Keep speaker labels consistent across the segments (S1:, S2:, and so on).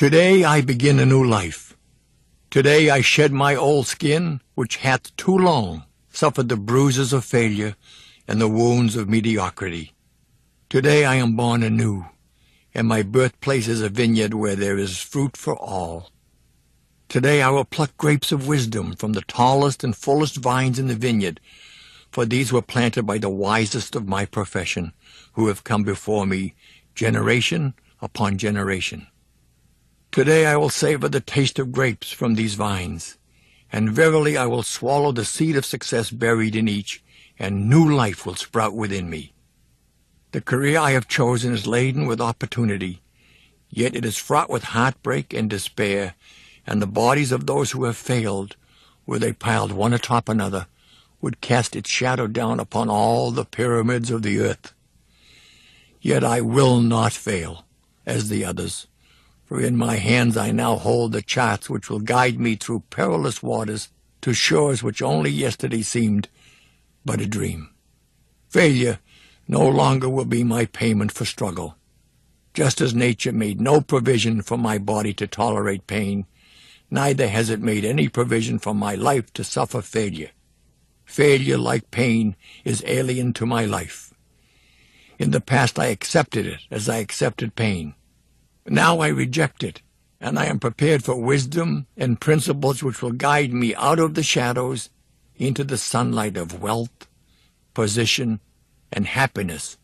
S1: Today I begin a new life. Today I shed my old skin, which hath too long suffered the bruises of failure and the wounds of mediocrity. Today I am born anew, and my birthplace is a vineyard where there is fruit for all. Today I will pluck grapes of wisdom from the tallest and fullest vines in the vineyard, for these were planted by the wisest of my profession, who have come before me generation upon generation. Today I will savor the taste of grapes from these vines, and verily I will swallow the seed of success buried in each, and new life will sprout within me. The career I have chosen is laden with opportunity, yet it is fraught with heartbreak and despair, and the bodies of those who have failed, were they piled one atop another, would cast its shadow down upon all the pyramids of the earth. Yet I will not fail, as the others, for in my hands I now hold the charts which will guide me through perilous waters to shores which only yesterday seemed but a dream. Failure no longer will be my payment for struggle. Just as nature made no provision for my body to tolerate pain, neither has it made any provision for my life to suffer failure. Failure, like pain, is alien to my life. In the past I accepted it as I accepted pain. Now I reject it, and I am prepared for wisdom and principles which will guide me out of the shadows into the sunlight of wealth, position, and happiness,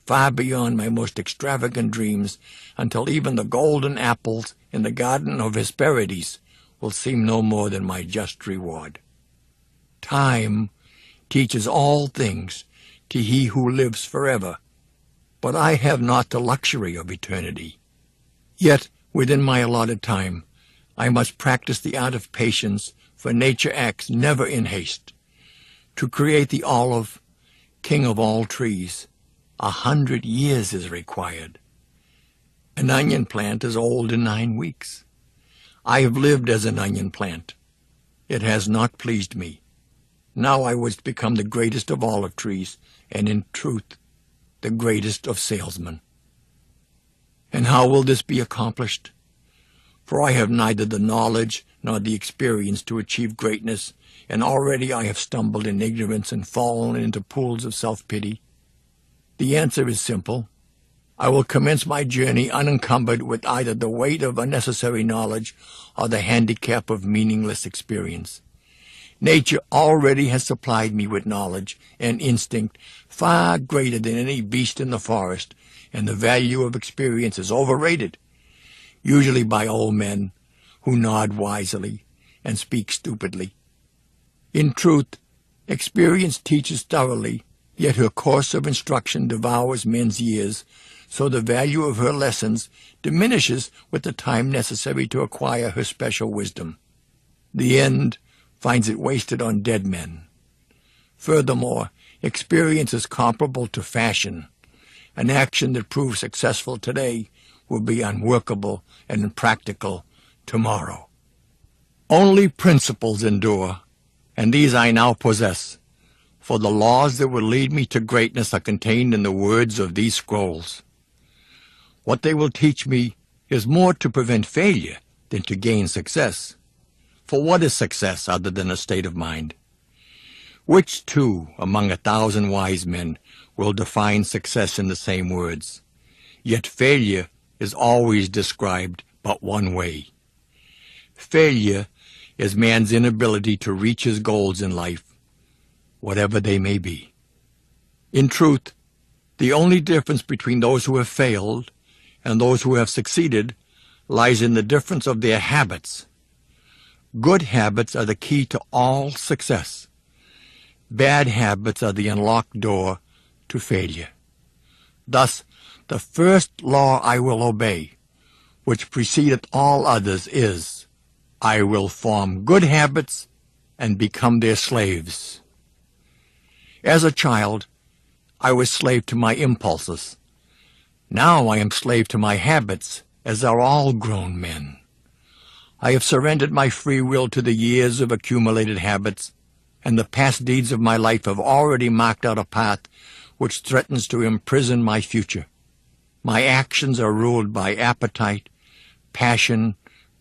S1: far beyond my most extravagant dreams, until even the golden apples in the garden of Hesperides will seem no more than my just reward. Time teaches all things to he who lives forever, but I have not the luxury of eternity. Yet, within my allotted time, I must practice the art of patience, for nature acts never in haste. To create the olive, king of all trees, 100 years is required. An onion plant is old in 9 weeks. I have lived as an onion plant. It has not pleased me. Now I was become the greatest of olive trees, and in truth, the greatest of salesmen. And how will this be accomplished? For I have neither the knowledge nor the experience to achieve greatness, and already I have stumbled in ignorance and fallen into pools of self-pity. The answer is simple. I will commence my journey unencumbered with either the weight of unnecessary knowledge or the handicap of meaningless experience. Nature already has supplied me with knowledge and instinct far greater than any beast in the forest, and the value of experience is overrated, usually by old men who nod wisely and speak stupidly. In truth, experience teaches thoroughly, yet her course of instruction devours men's years, so the value of her lessons diminishes with the time necessary to acquire her special wisdom. The end finds it wasted on dead men. Furthermore, experience is comparable to fashion. An action that proves successful today will be unworkable and impractical tomorrow. Only principles endure, and these I now possess, for the laws that will lead me to greatness are contained in the words of these scrolls. What they will teach me is more to prevent failure than to gain success. For what is success other than a state of mind? Which two among 1,000 wise men will define success in the same words? Yet failure is always described but one way. Failure is man's inability to reach his goals in life, whatever they may be. In truth, the only difference between those who have failed and those who have succeeded lies in the difference of their habits. Good habits are the key to all success. Bad habits are the unlocked door to failure. Thus, the first law I will obey, which precedeth all others, is, I will form good habits and become their slaves. As a child, I was slave to my impulses. Now I am slave to my habits, as are all grown men. I have surrendered my free will to the years of accumulated habits, and the past deeds of my life have already marked out a path which threatens to imprison my future. My actions are ruled by appetite, passion,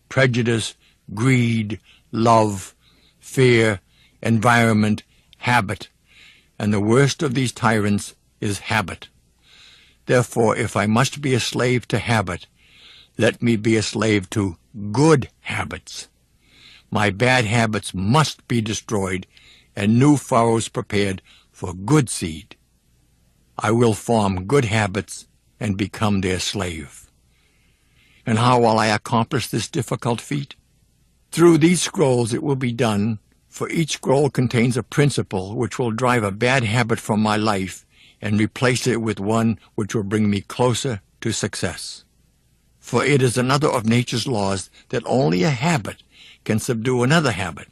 S1: prejudice, greed, love, fear, environment, habit, and the worst of these tyrants is habit. Therefore, if I must be a slave to habit, let me be a slave to good habits. My bad habits must be destroyed and new furrows prepared for good seed. I will form good habits and become their slave. And how will I accomplish this difficult feat? Through these scrolls it will be done, for each scroll contains a principle which will drive a bad habit from my life and replace it with one which will bring me closer to success. For it is another of nature's laws that only a habit can subdue another habit.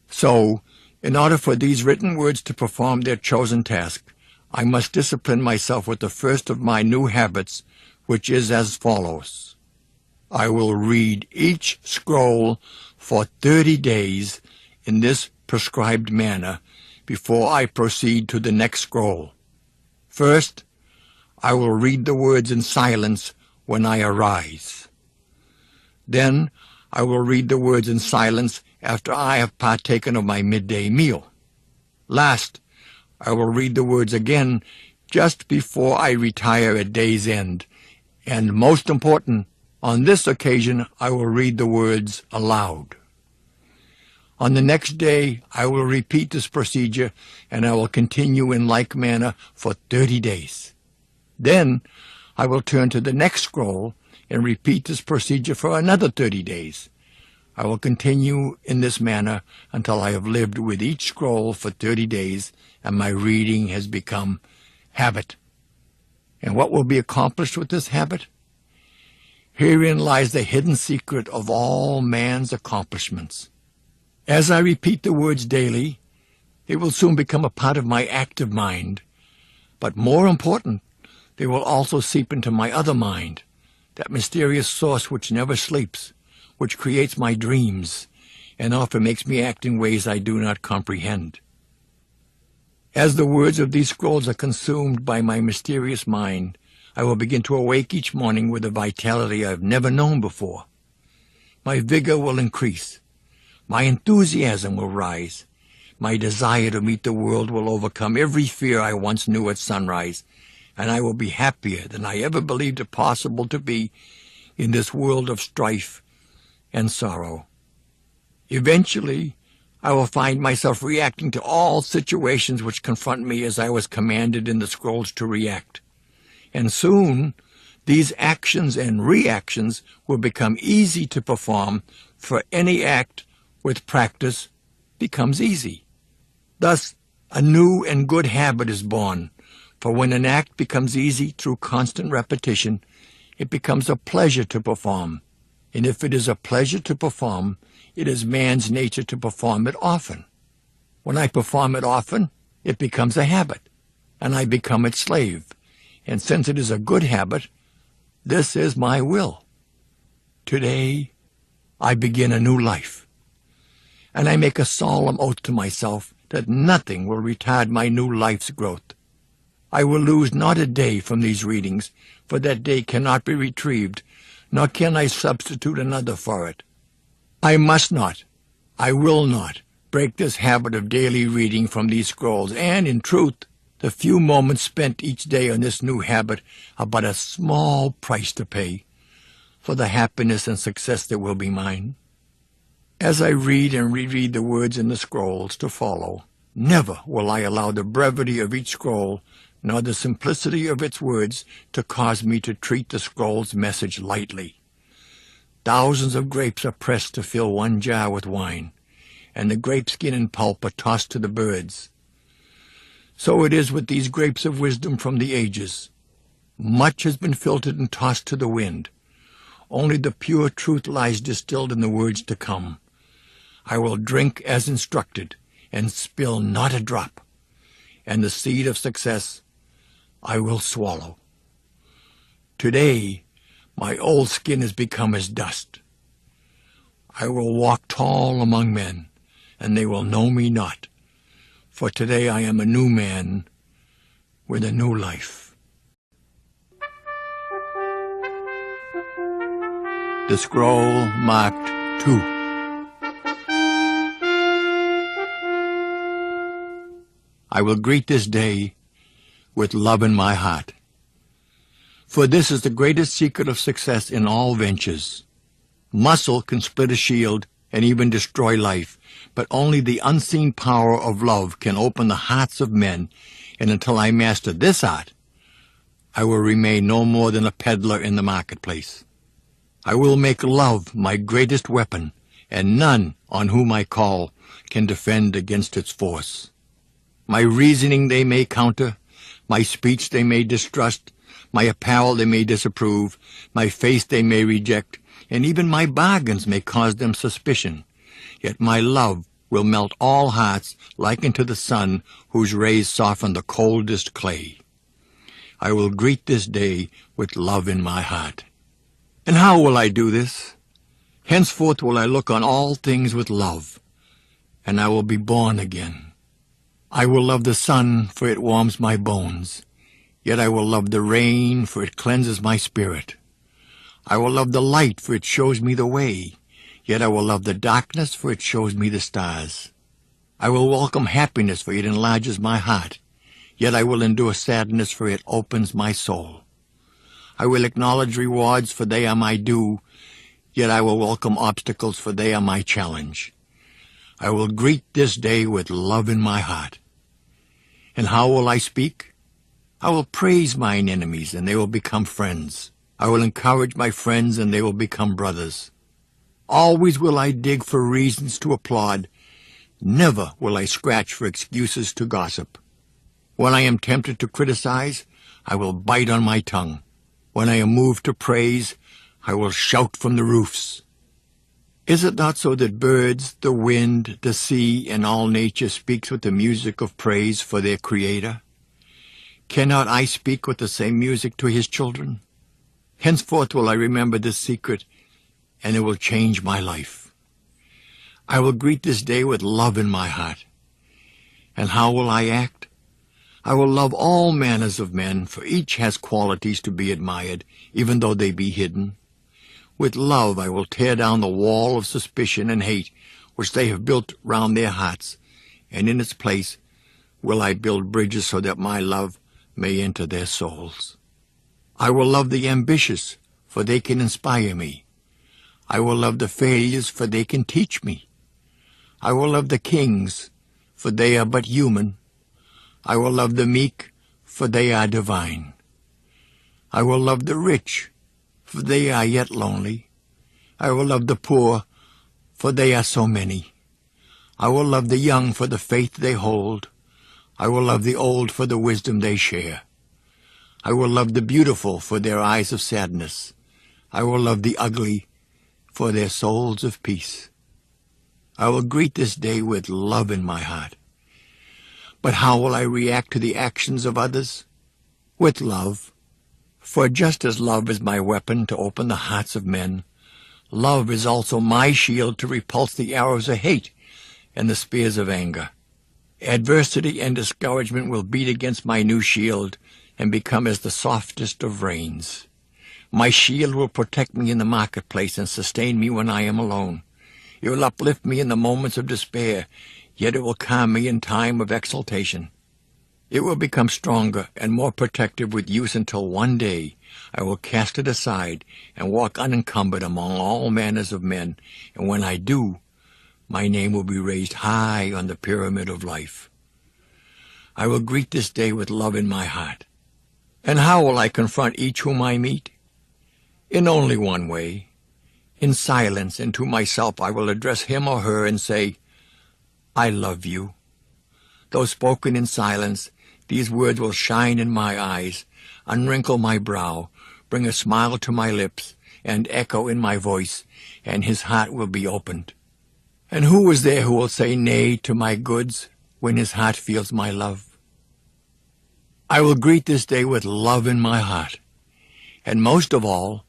S1: So, in order for these written words to perform their chosen task, I must discipline myself with the first of my new habits, which is as follows. I will read each scroll for 30 days in this prescribed manner before I proceed to the next scroll. First, I will read the words in silence when I arise. Then, I will read the words in silence after I have partaken of my midday meal. Last, I will read the words again just before I retire at day's end. And most important, on this occasion, I will read the words aloud. On the next day, I will repeat this procedure, and I will continue in like manner for 30 days. Then, I will turn to the next scroll and repeat this procedure for another 30 days. I will continue in this manner until I have lived with each scroll for 30 days and my reading has become habit. And what will be accomplished with this habit? Herein lies the hidden secret of all man's accomplishments. As I repeat the words daily, they will soon become a part of my active mind. But more important, they will also seep into my other mind, that mysterious source which never sleeps, which creates my dreams, and often makes me act in ways I do not comprehend. As the words of these scrolls are consumed by my mysterious mind, I will begin to awake each morning with a vitality I have never known before. My vigor will increase. My enthusiasm will rise. My desire to meet the world will overcome every fear I once knew at sunrise, and I will be happier than I ever believed it possible to be in this world of strife and sorrow. Eventually, I will find myself reacting to all situations which confront me as I was commanded in the scrolls to react. And soon, these actions and reactions will become easy to perform, for any act with practice becomes easy. Thus, a new and good habit is born, for when an act becomes easy through constant repetition, it becomes a pleasure to perform. And if it is a pleasure to perform, it is man's nature to perform it often. When I perform it often, it becomes a habit, and I become its slave. And since it is a good habit, this is my will. Today, I begin a new life, and I make a solemn oath to myself that nothing will retard my new life's growth. I will lose not a day from these readings, for that day cannot be retrieved, nor can I substitute another for it. I must not, I will not, break this habit of daily reading from these scrolls, and, in truth, the few moments spent each day on this new habit are but a small price to pay for the happiness and success that will be mine. As I read and reread the words in the scrolls to follow, never will I allow the brevity of each scroll nor the simplicity of its words to cause me to treat the scroll's message lightly. Thousands of grapes are pressed to fill one jar with wine, and the grape skin and pulp are tossed to the birds. So it is with these grapes of wisdom from the ages. Much has been filtered and tossed to the wind. Only the pure truth lies distilled in the words to come. I will drink as instructed, and spill not a drop, and the seed of success I will swallow. Today, my old skin has become as dust. I will walk tall among men, and they will know me not, for today I am a new man with a new life. The scroll marked 2. I will greet this day with love in my heart. For this is the greatest secret of success in all ventures. Muscle can split a shield and even destroy life, but only the unseen power of love can open the hearts of men, and until I master this art, I will remain no more than a peddler in the marketplace. I will make love my greatest weapon, and none on whom I call can defend against its force. My reasoning they may counter, my speech they may distrust, my apparel they may disapprove, my face they may reject, and even my bargains may cause them suspicion. Yet my love will melt all hearts like unto the sun, whose rays soften the coldest clay. I will greet this day with love in my heart. And how will I do this? Henceforth will I look on all things with love, and I will be born again. I will love the sun, for it warms my bones. Yet I will love the rain, for it cleanses my spirit. I will love the light, for it shows me the way. Yet I will love the darkness, for it shows me the stars. I will welcome happiness, for it enlarges my heart. Yet I will endure sadness, for it opens my soul. I will acknowledge rewards, for they are my due. Yet I will welcome obstacles, for they are my challenge. I will greet this day with love in my heart. And how will I speak? I will praise mine enemies, and they will become friends. I will encourage my friends, and they will become brothers. Always will I dig for reasons to applaud. Never will I scratch for excuses to gossip. When I am tempted to criticize, I will bite on my tongue. When I am moved to praise, I will shout from the roofs. Is it not so that birds, the wind, the sea, and all nature speaks with the music of praise for their Creator? Cannot I speak with the same music to His children? Henceforth will I remember this secret, and it will change my life. I will greet this day with love in my heart. And how will I act? I will love all manners of men, for each has qualities to be admired, even though they be hidden. With love I will tear down the wall of suspicion and hate which they have built round their hearts, and in its place will I build bridges so that my love may enter their souls. I will love the ambitious, for they can inspire me. I will love the failures, for they can teach me. I will love the kings, for they are but human. I will love the meek, for they are divine. I will love the rich, for they are yet lonely. I will love the poor, for they are so many. I will love the young for the faith they hold. I will love the old for the wisdom they share. I will love the beautiful for their eyes of sadness. I will love the ugly for their souls of peace. I will greet this day with love in my heart. But how will I react to the actions of others? With love. For just as love is my weapon to open the hearts of men, love is also my shield to repulse the arrows of hate and the spears of anger. Adversity and discouragement will beat against my new shield and become as the softest of rains. My shield will protect me in the marketplace and sustain me when I am alone. It will uplift me in the moments of despair, yet it will calm me in time of exultation. It will become stronger and more protective with use until one day I will cast it aside and walk unencumbered among all manners of men, and when I do, my name will be raised high on the pyramid of life. I will greet this day with love in my heart. And how will I confront each whom I meet? In only one way. In silence, and to myself I will address him or her and say, I love you. Though spoken in silence, these words will shine in my eyes, unwrinkle my brow, bring a smile to my lips, and echo in my voice, and his heart will be opened. And who is there who will say nay to my goods when his heart feels my love? I will greet this day with love in my heart, and most of all,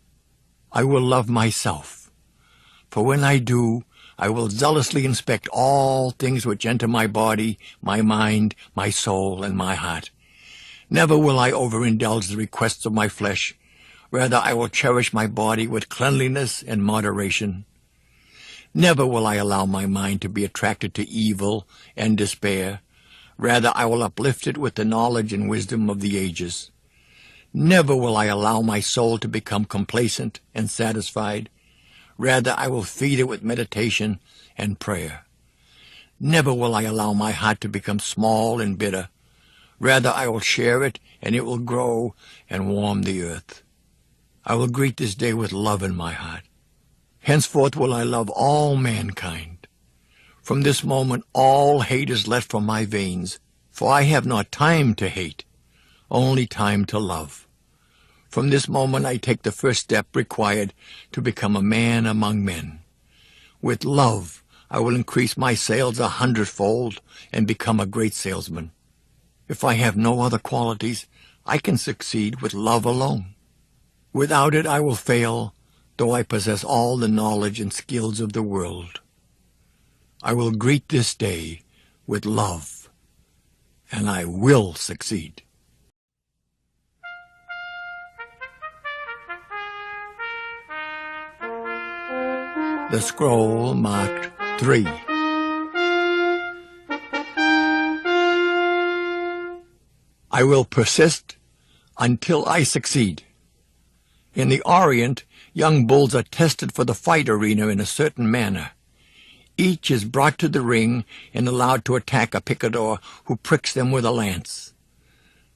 S1: I will love myself. For when I do, I will zealously inspect all things which enter my body, my mind, my soul, and my heart. Never will I overindulge the requests of my flesh, Rather, I will cherish my body with cleanliness and moderation. Never will I allow my mind to be attracted to evil and despair. Rather, I will uplift it with the knowledge and wisdom of the ages. Never will I allow my soul to become complacent and satisfied. Rather, I will feed it with meditation and prayer. Never will I allow my heart to become small and bitter. Rather, I will share it, and it will grow and warm the earth. I will greet this day with love in my heart. Henceforth will I love all mankind. From this moment all hate is let from my veins, for I have not time to hate, only time to love. From this moment I take the first step required to become a man among men. With love I will increase my sales 100-fold and become a great salesman. If I have no other qualities, I can succeed with love alone. Without it I will fail, though I possess all the knowledge and skills of the world. I will greet this day with love, and I will succeed. The scroll marked 3. I will persist until I succeed. In the Orient, young bulls are tested for the fight arena in a certain manner. Each is brought to the ring and allowed to attack a picador who pricks them with a lance.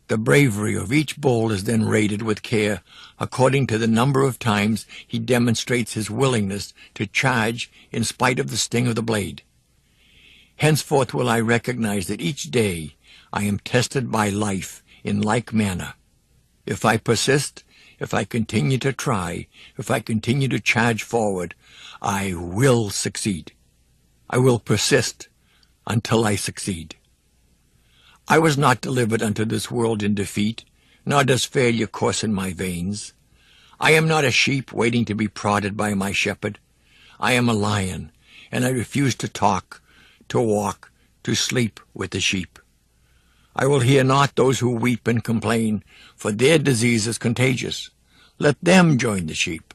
S1: The bravery of each bull is then rated with care according to the number of times he demonstrates his willingness to charge in spite of the sting of the blade. Henceforth will I recognize that each day I am tested by life in like manner. If I persist, if I continue to try, if I continue to charge forward, I will succeed. I will persist until I succeed. I was not delivered unto this world in defeat, nor does failure course in my veins. I am not a sheep waiting to be prodded by my shepherd. I am a lion, and I refuse to talk, to walk, to sleep with the sheep. I will hear not those who weep and complain, for their disease is contagious. Let them join the sheep.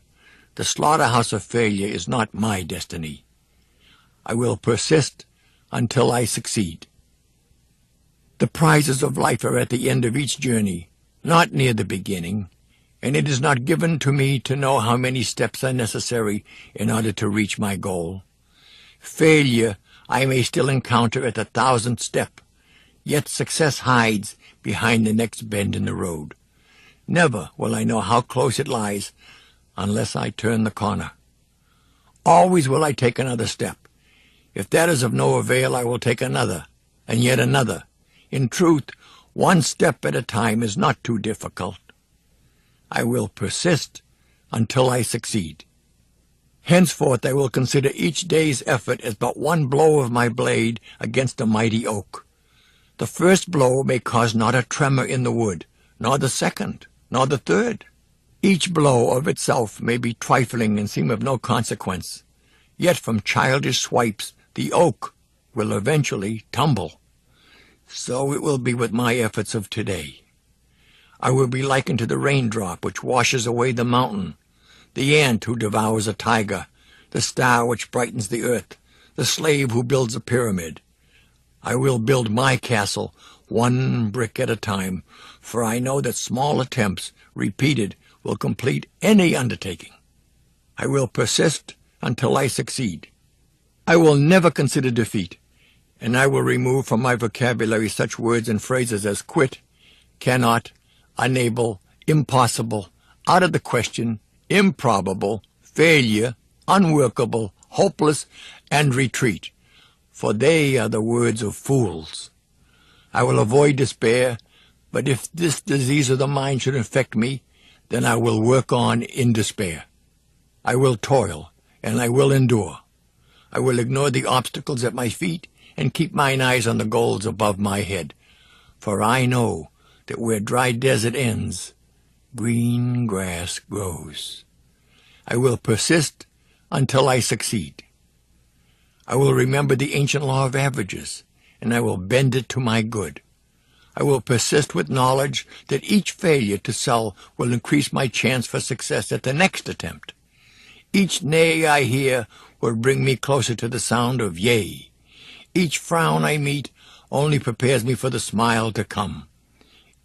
S1: The slaughterhouse of failure is not my destiny. I will persist until I succeed. The prizes of life are at the end of each journey, not near the beginning, and it is not given to me to know how many steps are necessary in order to reach my goal. Failure I may still encounter at the 1,000th step, yet success hides behind the next bend in the road. Never will I know how close it lies unless I turn the corner. Always will I take another step. If that is of no avail, I will take another, and yet another. In truth, one step at a time is not too difficult. I will persist until I succeed. Henceforth I will consider each day's effort as but one blow of my blade against a mighty oak. The first blow may cause not a tremor in the wood, nor the second, nor the third. Each blow of itself may be trifling and seem of no consequence, yet from childish swipes the oak will eventually tumble. So it will be with my efforts of today. I will be likened to the raindrop which washes away the mountain, the ant who devours a tiger, the star which brightens the earth, the slave who builds a pyramid. I will build my castle one brick at a time, for I know that small attempts, repeated, will complete any undertaking. I will persist until I succeed. I will never consider defeat, and I will remove from my vocabulary such words and phrases as quit, cannot, unable, impossible, out of the question, improbable, failure, unworkable, hopeless, and retreat, for they are the words of fools. I will avoid despair, but if this disease of the mind should infect me, then I will work on in despair. I will toil, and I will endure. I will ignore the obstacles at my feet and keep mine eyes on the goals above my head, for I know that where dry desert ends, green grass grows. I will persist until I succeed. I will remember the ancient law of averages, and I will bend it to my good. I will persist with knowledge that each failure to sell will increase my chance for success at the next attempt. Each nay I hear will bring me closer to the sound of yea. Each frown I meet only prepares me for the smile to come.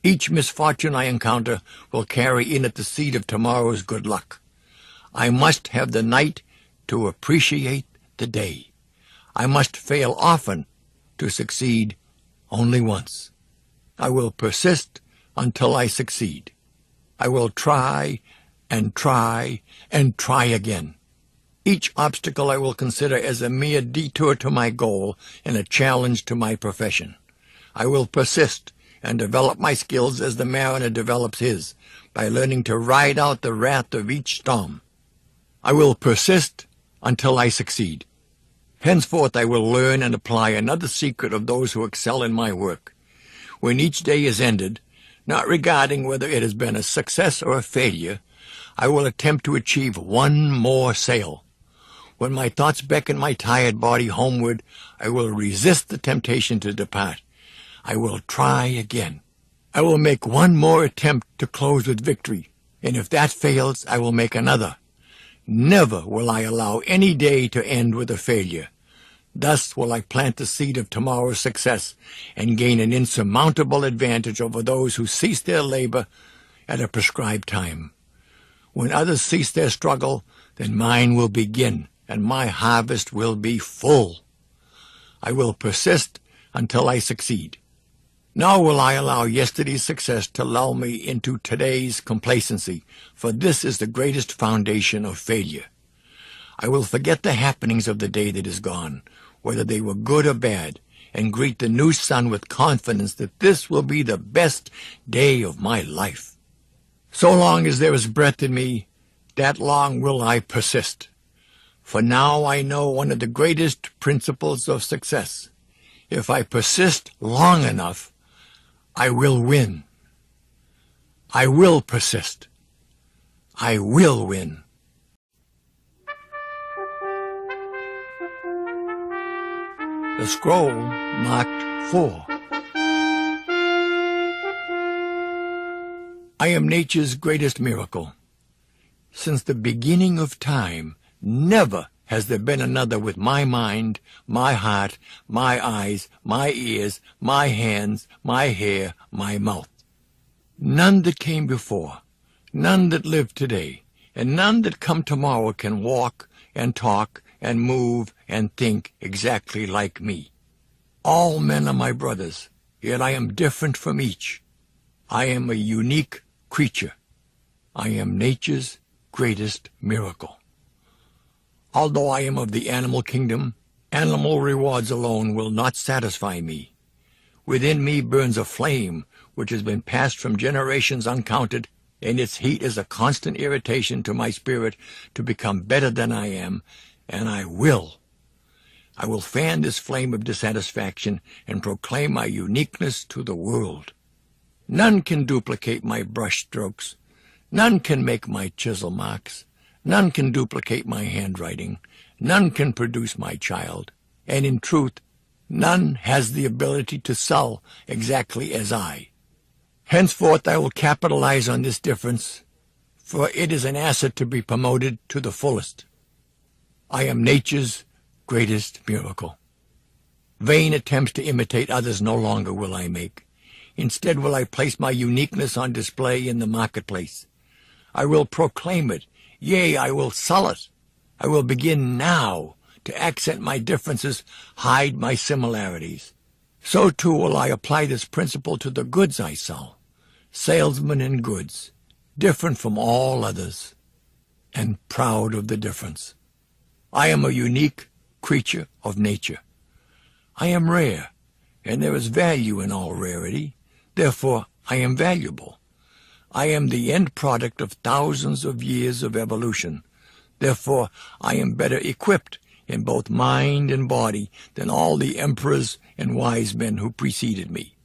S1: Each misfortune I encounter will carry in it the seed of tomorrow's good luck. I must have the night to appreciate the day. I must fail often to succeed only once. I will persist until I succeed. I will try and try and try again. Each obstacle I will consider as a mere detour to my goal and a challenge to my profession. I will persist and develop my skills as the mariner develops his, by learning to ride out the wrath of each storm. I will persist until I succeed. Henceforth I will learn and apply another secret of those who excel in my work. When each day is ended, not regarding whether it has been a success or a failure, I will attempt to achieve one more sale. When my thoughts beckon my tired body homeward, I will resist the temptation to depart. I will try again. I will make one more attempt to close with victory, and if that fails, I will make another. Never will I allow any day to end with a failure. Thus will I plant the seed of tomorrow's success and gain an insurmountable advantage over those who cease their labor at a prescribed time. When others cease their struggle, then mine will begin, and my harvest will be full. I will persist until I succeed. Nor will I allow yesterday's success to lull me into today's complacency, for this is the greatest foundation of failure. I will forget the happenings of the day that is gone, whether they were good or bad, and greet the new sun with confidence that this will be the best day of my life. So long as there is breath in me, that long will I persist. For now I know one of the greatest principles of success. If I persist long enough, I will win. I will persist. I will win. The scroll marked 4. I am nature's greatest miracle. Since the beginning of time, never has there been another with my mind, my heart, my eyes, my ears, my hands, my hair, my mouth. None that came before, none that live today, and none that come tomorrow can walk and talk and move and think exactly like me. All men are my brothers, yet I am different from each. I am a unique creature. I am nature's greatest miracle. Although I am of the animal kingdom, animal rewards alone will not satisfy me. Within me burns a flame which has been passed from generations uncounted, and its heat is a constant irritation to my spirit to become better than I am, and I will. I will fan this flame of dissatisfaction and proclaim my uniqueness to the world. None can duplicate my brush strokes. None can make my chisel marks. None can duplicate my handwriting. None can produce my child. And in truth, none has the ability to sell exactly as I. Henceforth I will capitalize on this difference, for it is an asset to be promoted to the fullest. I am nature's greatest miracle. Vain attempts to imitate others no longer will I make. Instead will I place my uniqueness on display in the marketplace. I will proclaim it. Yea, I will sell it. I will begin now to accent my differences, hide my similarities. So too will I apply this principle to the goods I sell. Salesman in goods, different from all others, and proud of the difference. I am a unique creature of nature. I am rare, and there is value in all rarity. Therefore, I am valuable. I am the end product of thousands of years of evolution. Therefore, I am better equipped in both mind and body than all the emperors and wise men who preceded me.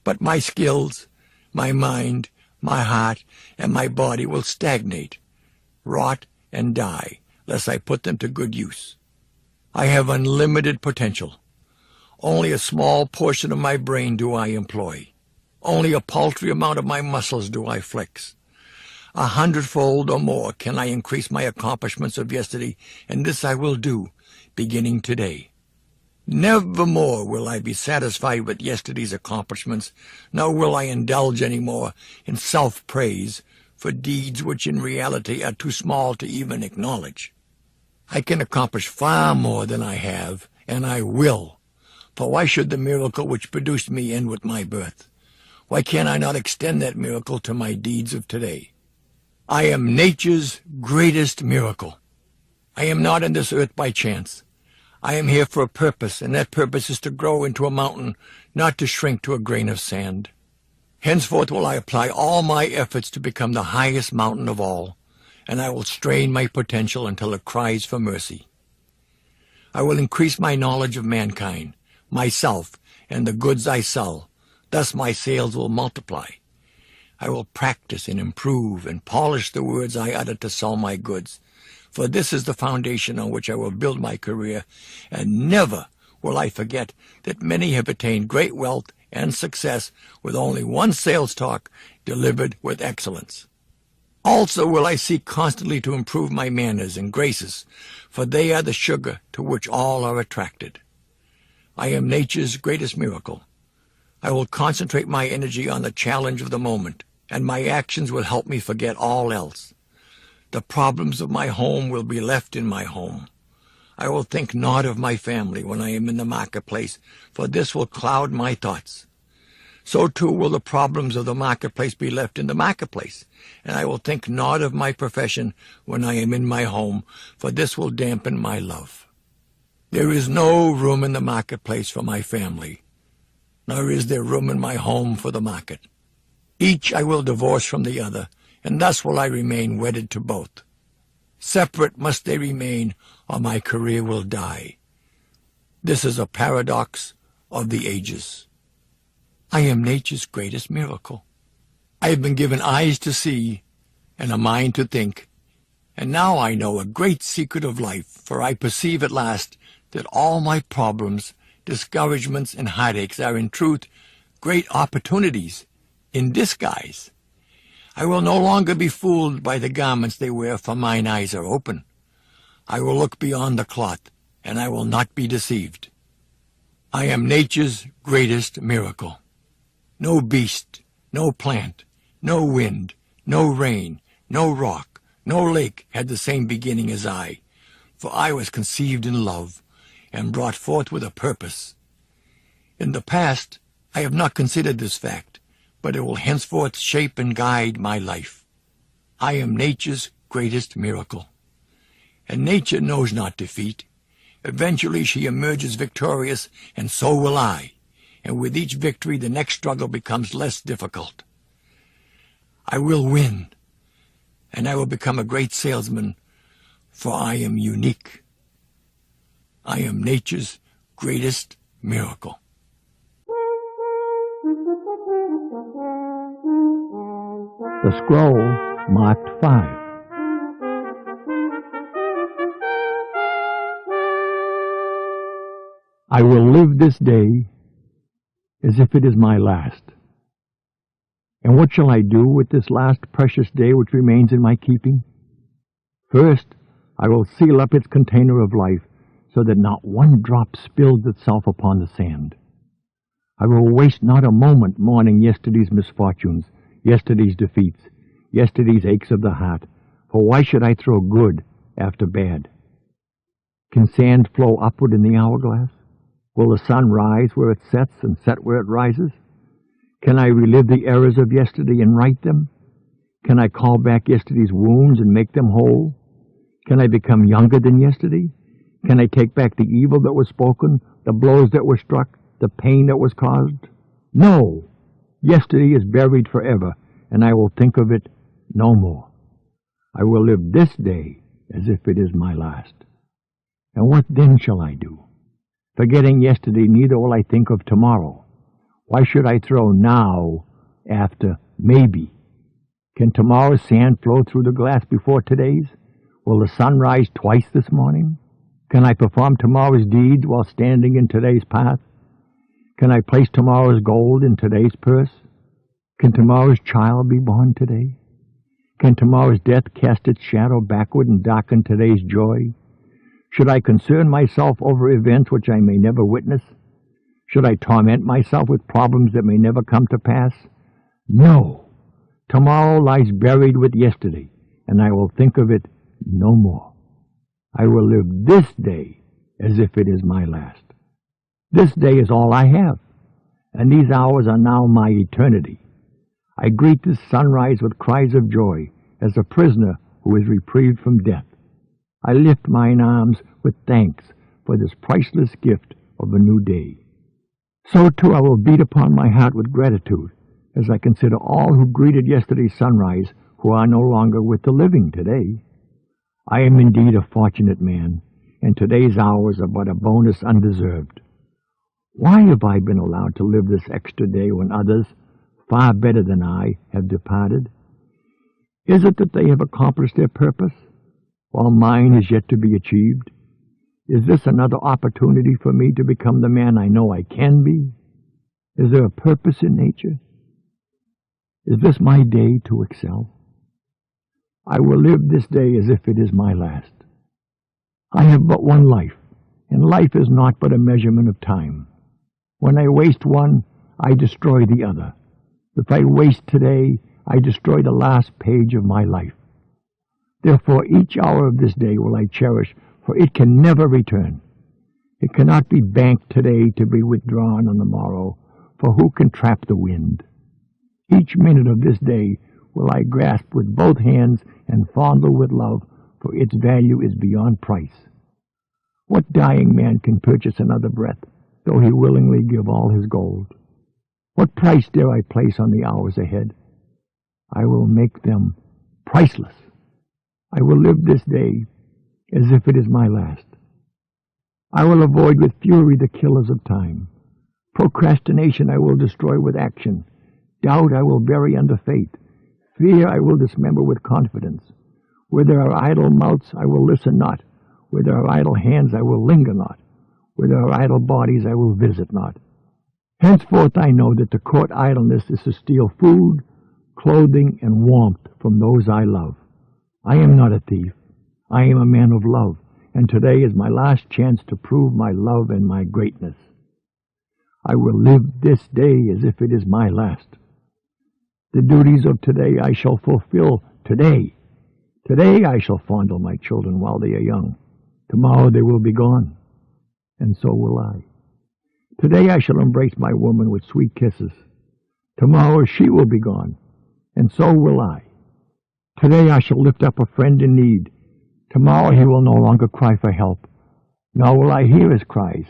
S1: But my skills, my mind, my heart, and my body will stagnate, rot, and die, lest I put them to good use. I have unlimited potential. Only a small portion of my brain do I employ. Only a paltry amount of my muscles do I flex. 100-fold or more can I increase my accomplishments of yesterday, and this I will do, beginning today. Nevermore will I be satisfied with yesterday's accomplishments, nor will I indulge any more in self-praise for deeds which in reality are too small to even acknowledge. I can accomplish far more than I have, and I will. For why should the miracle which produced me end with my birth? Why can't I not extend that miracle to my deeds of today? I am nature's greatest miracle. I am not on this earth by chance. I am here for a purpose, and that purpose is to grow into a mountain, not to shrink to a grain of sand. Henceforth will I apply all my efforts to become the highest mountain of all, and I will strain my potential until it cries for mercy. I will increase my knowledge of mankind, myself, and the goods I sell. Thus my sales will multiply. I will practice and improve and polish the words I utter to sell my goods, for this is the foundation on which I will build my career, and never will I forget that many have attained great wealth and success with only one sales talk delivered with excellence. Also will I seek constantly to improve my manners and graces, for they are the sugar to which all are attracted. I am nature's greatest miracle. I will concentrate my energy on the challenge of the moment, and my actions will help me forget all else. The problems of my home will be left in my home. I will think not of my family when I am in the marketplace, for this will cloud my thoughts. So too will the problems of the marketplace be left in the marketplace, and I will think not of my profession when I am in my home, for this will dampen my love. There is no room in the marketplace for my family, nor is there room in my home for the market. Each I will divorce from the other, and thus will I remain wedded to both. Separate must they remain, or my career will die. This is a paradox of the ages. I am nature's greatest miracle. I have been given eyes to see and a mind to think, and now I know a great secret of life, for I perceive at last that all my problems, discouragements, and heartaches are in truth great opportunities in disguise. I will no longer be fooled by the garments they wear, for mine eyes are open. I will look beyond the cloth, and I will not be deceived. I am nature's greatest miracle. No beast, no plant, no wind, no rain, no rock, no lake had the same beginning as I, for I was conceived in love and brought forth with a purpose. In the past, I have not considered this fact, but it will henceforth shape and guide my life. I am nature's greatest miracle. And nature knows not defeat. Eventually she emerges victorious, and so will I. And with each victory the next struggle becomes less difficult. I will win, and I will become a great salesman, for I am unique. I am nature's greatest miracle.
S2: The scroll marked 5. I will live this day as if it is my last. And what shall I do with this last precious day which remains in my keeping? First, I will seal up its container of life, so that not one drop spills itself upon the sand. I will waste not a moment mourning yesterday's misfortunes, yesterday's defeats, yesterday's aches of the heart, for why should I throw good after bad? Can sand flow upward in the hourglass? Will the sun rise where it sets and set where it rises? Can I relive the errors of yesterday and right them? Can I call back yesterday's wounds and make them whole? Can I become younger than yesterday? Can I take back the evil that was spoken, the blows that were struck, the pain that was caused? No! Yesterday is buried forever, and I will think of it no more. I will live this day as if it is my last. And what then shall I do? Forgetting yesterday, neither will I think of tomorrow. Why should I throw now after maybe? Can tomorrow's sand flow through the glass before today's? Will the sun rise twice this morning? Can I perform tomorrow's deeds while standing in today's path? Can I place tomorrow's gold in today's purse? Can tomorrow's child be born today? Can tomorrow's death cast its shadow backward and darken today's joy? Should I concern myself over events which I may never witness? Should I torment myself with problems that may never come to pass? No. Tomorrow lies buried with yesterday, and I will think of it no more. I will live this day as if it is my last. This day is all I have, and these hours are now my eternity. I greet this sunrise with cries of joy, as a prisoner who is reprieved from death. I lift mine arms with thanks for this priceless gift of a new day. So too I will beat upon my heart with gratitude, as I consider all who greeted yesterday's sunrise who are no longer with the living today. I am indeed a fortunate man, and today's hours are but a bonus undeserved. Why have I been allowed to live this extra day when others, far better than I, have departed? Is it that they have accomplished their purpose, while mine is yet to be achieved? Is this another opportunity for me to become the man I know I can be? Is there a purpose in nature? Is this my day to excel? I will live this day as if it is my last. I have but one life, and life is not but a measurement of time. When I waste one, I destroy the other. If I waste today, I destroy the last page of my life. Therefore, each hour of this day will I cherish, for it can never return. It cannot be banked today to be withdrawn on the morrow, for who can trap the wind? Each minute of this day will I grasp with both hands and fondle with love, for its value is beyond price. What dying man can purchase another breath, though he willingly give all his gold? What price dare I place on the hours ahead? I will make them priceless. I will live this day as if it is my last. I will avoid with fury the killers of time. Procrastination I will destroy with action. Doubt I will bury under faith. Fear I will dismember with confidence. Where there are idle mouths I will listen not. Where there are idle hands I will linger not. Where there are idle bodies I will visit not. Henceforth I know that to court idleness is to steal food, clothing, and warmth from those I love. I am not a thief. I am a man of love, and today is my last chance to prove my love and my greatness. I will live this day as if it is my last. The duties of today I shall fulfill today. Today I shall fondle my children while they are young. Tomorrow they will be gone, and so will I. Today I shall embrace my woman with sweet kisses. Tomorrow she will be gone, and so will I. Today I shall lift up a friend in need. Tomorrow he will no longer cry for help, nor will I hear his cries.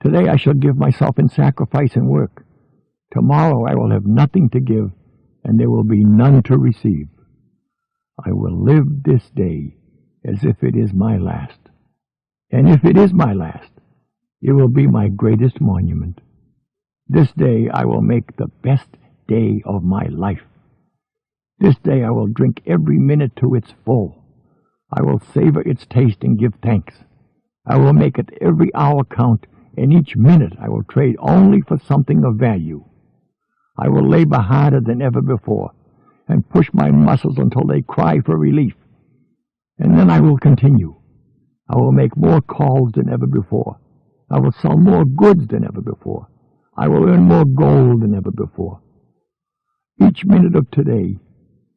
S2: Today I shall give myself in sacrifice and work. Tomorrow I will have nothing to give, and there will be none to receive. I will live this day as if it is my last. And if it is my last, it will be my greatest monument. This day I will make the best day of my life. This day I will drink every minute to its full. I will savor its taste and give thanks. I will make it every hour count, and each minute I will trade only for something of value. I will labor harder than ever before, and push my muscles until they cry for relief. And then I will continue. I will make more calls than ever before. I will sell more goods than ever before. I will earn more gold than ever before. Each minute of today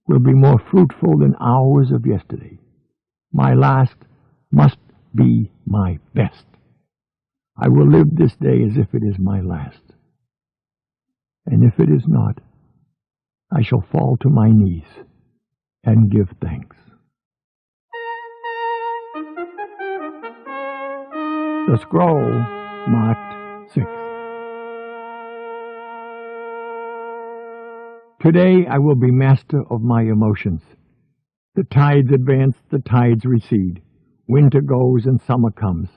S2: will be more fruitful than hours of yesterday. My last must be my best. I will live this day as if it is my last. And if it is not, I shall fall to my knees and give thanks. The scroll marked 6. Today I will be master of my emotions. The tides advance, the tides recede. Winter goes and summer comes.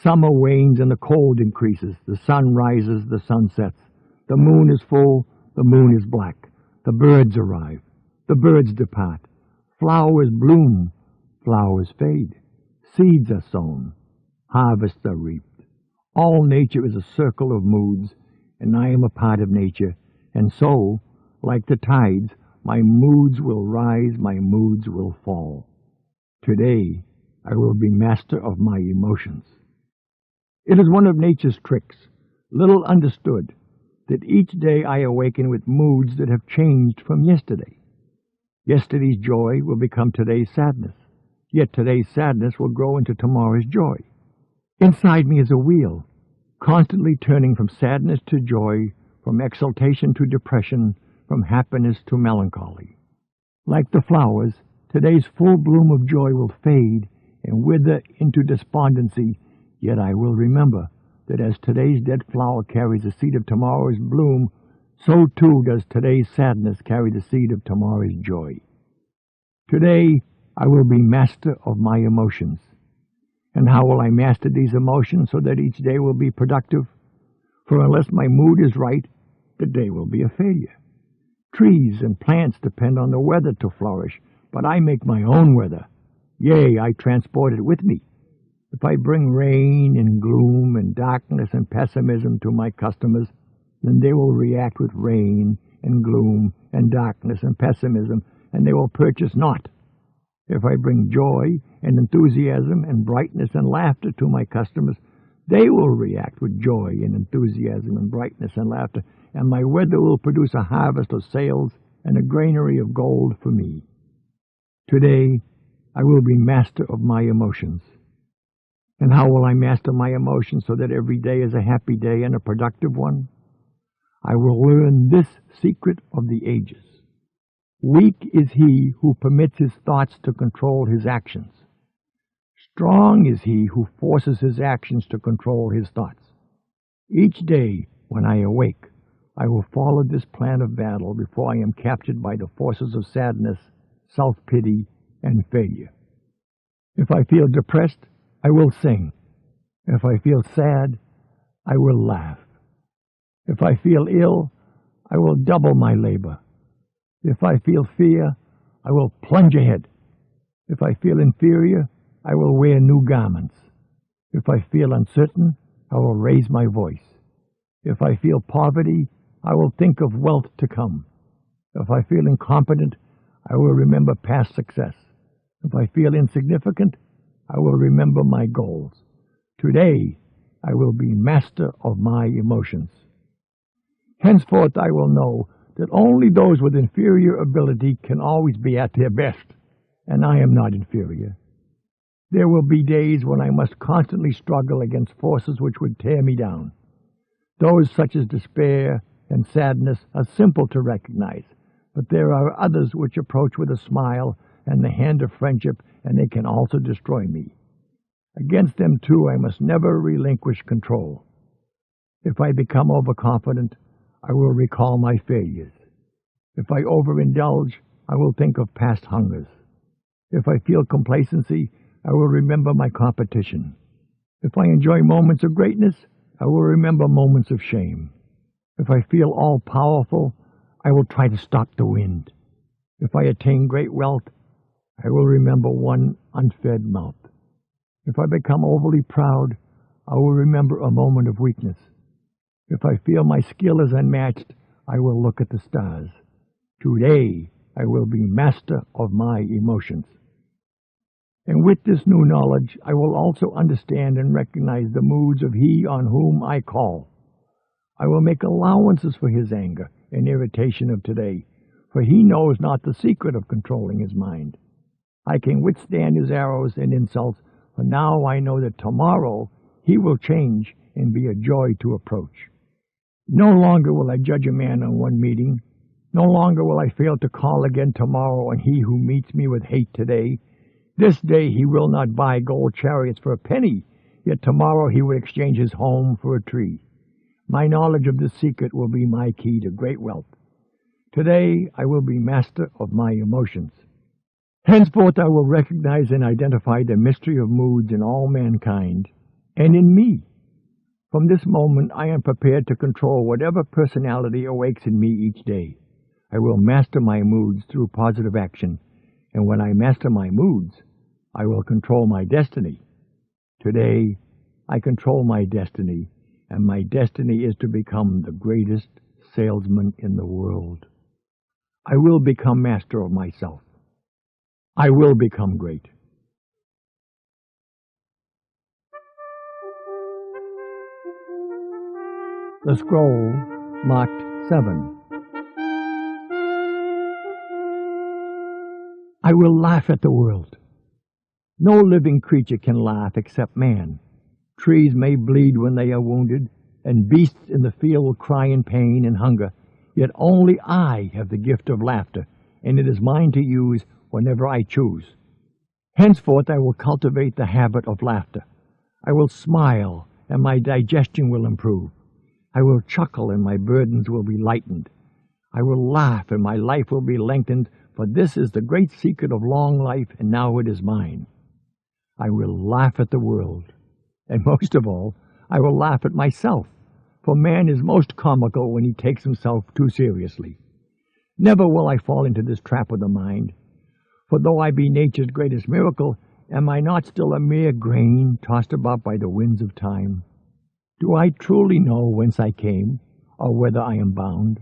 S2: Summer wanes and the cold increases. The sun rises, the sun sets. The moon is full, the moon is black. The birds arrive, the birds depart. Flowers bloom, flowers fade. Seeds are sown, harvests are reaped. All nature is a circle of moods, and I am a part of nature, and so, like the tides, my moods will rise, my moods will fall. Today, I will be master of my emotions. It is one of nature's tricks, little understood, that each day I awaken with moods that have changed from yesterday. Yesterday's joy will become today's sadness, yet today's sadness will grow into tomorrow's joy. Inside me is a wheel, constantly turning from sadness to joy, from exultation to depression, from happiness to melancholy. Like the flowers, today's full bloom of joy will fade and wither into despondency, yet I will remember that as today's dead flower carries the seed of tomorrow's bloom, so too does today's sadness carry the seed of tomorrow's joy. Today, I will be master of my emotions. And how will I master these emotions so that each day will be productive? For unless my mood is right, the day will be a failure. Trees and plants depend on the weather to flourish, but I make my own weather. Yea, I transport it with me. If I bring rain and gloom and darkness and pessimism to my customers, then they will react with rain and gloom and darkness and pessimism, and they will purchase not. If I bring joy and enthusiasm and brightness and laughter to my customers, they will react with joy and enthusiasm and brightness and laughter, and my weather will produce a harvest of sales and a granary of gold for me. Today, I will be master of my emotions. And how will I master my emotions so that every day is a happy day and a productive one? I will learn this secret of the ages. Weak is he who permits his thoughts to control his actions. Strong is he who forces his actions to control his thoughts. Each day, when I awake, I will follow this plan of battle before I am captured by the forces of sadness, self-pity, and failure. If I feel depressed, I will sing. If I feel sad, I will laugh. If I feel ill, I will double my labor. If I feel fear, I will plunge ahead. If I feel inferior, I will wear new garments. If I feel uncertain, I will raise my voice. If I feel poverty, I will think of wealth to come. If I feel incompetent, I will remember past success. If I feel insignificant, I will remember my goals. Today, I will be master of my emotions. Henceforth, I will know that only those with inferior ability can always be at their best, and I am not inferior. There will be days when I must constantly struggle against forces which would tear me down. Those such as despair and sadness are simple to recognize, but there are others which approach with a smile and the hand of friendship, and they can also destroy me. Against them, too, I must never relinquish control. If I become overconfident, I will recall my failures. If I overindulge, I will think of past hungers. If I feel complacency, I will remember my competition. If I enjoy moments of greatness, I will remember moments of shame. If I feel all-powerful, I will try to stop the wind. If I attain great wealth, I will remember one unfed mouth. If I become overly proud, I will remember a moment of weakness. If I feel my skill is unmatched, I will look at the stars. Today, I will be master of my emotions. And with this new knowledge, I will also understand and recognize the moods of he on whom I call. I will make allowances for his anger and irritation of today, for he knows not the secret of controlling his mind. I can withstand his arrows and insults, for now I know that tomorrow he will change and be a joy to approach. No longer will I judge a man on one meeting. No longer will I fail to call again tomorrow on he who meets me with hate today. This day he will not buy gold chariots for a penny, yet tomorrow he will exchange his home for a tree. My knowledge of this secret will be my key to great wealth. Today I will be master of my emotions. Henceforth I will recognize and identify the mystery of moods in all mankind, and in me. From this moment I am prepared to control whatever personality awakes in me each day. I will master my moods through positive action, and when I master my moods, I will control my destiny. Today, I control my destiny, and my destiny is to become the greatest salesman in the world. I will become master of myself. I will become great. The scroll marked 7. I will laugh at the world. No living creature can laugh except man. Trees may bleed when they are wounded, and beasts in the field will cry in pain and hunger. Yet only I have the gift of laughter, and it is mine to use whenever I choose. Henceforth I will cultivate the habit of laughter. I will smile, and my digestion will improve. I will chuckle, and my burdens will be lightened. I will laugh, and my life will be lengthened, for this is the great secret of long life, and now it is mine. I will laugh at the world, and most of all, I will laugh at myself, for man is most comical when he takes himself too seriously. Never will I fall into this trap of the mind, for though I be nature's greatest miracle, am I not still a mere grain tossed about by the winds of time? Do I truly know whence I came, or whither I am bound?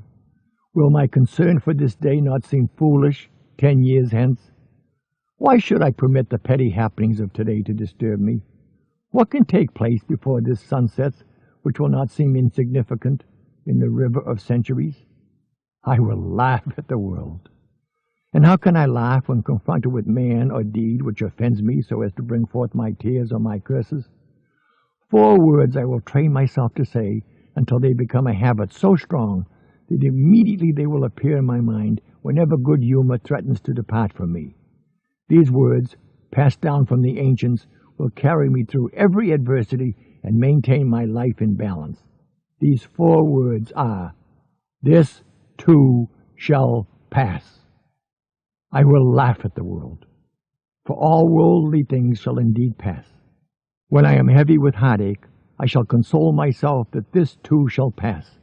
S2: Will my concern for this day not seem foolish 10 years hence? Why should I permit the petty happenings of today to disturb me? What can take place before this sun sets which will not seem insignificant in the river of centuries? I will laugh at the world. And how can I laugh when confronted with man or deed which offends me so as to bring forth my tears or my curses? 4 words I will train myself to say until they become a habit so strong that immediately they will appear in my mind whenever good humor threatens to depart from me. These words, passed down from the ancients, will carry me through every adversity and maintain my life in balance. These 4 words are, "This too shall pass." I will laugh at the world, for all worldly things shall indeed pass. When I am heavy with heartache, I shall console myself that this too shall pass.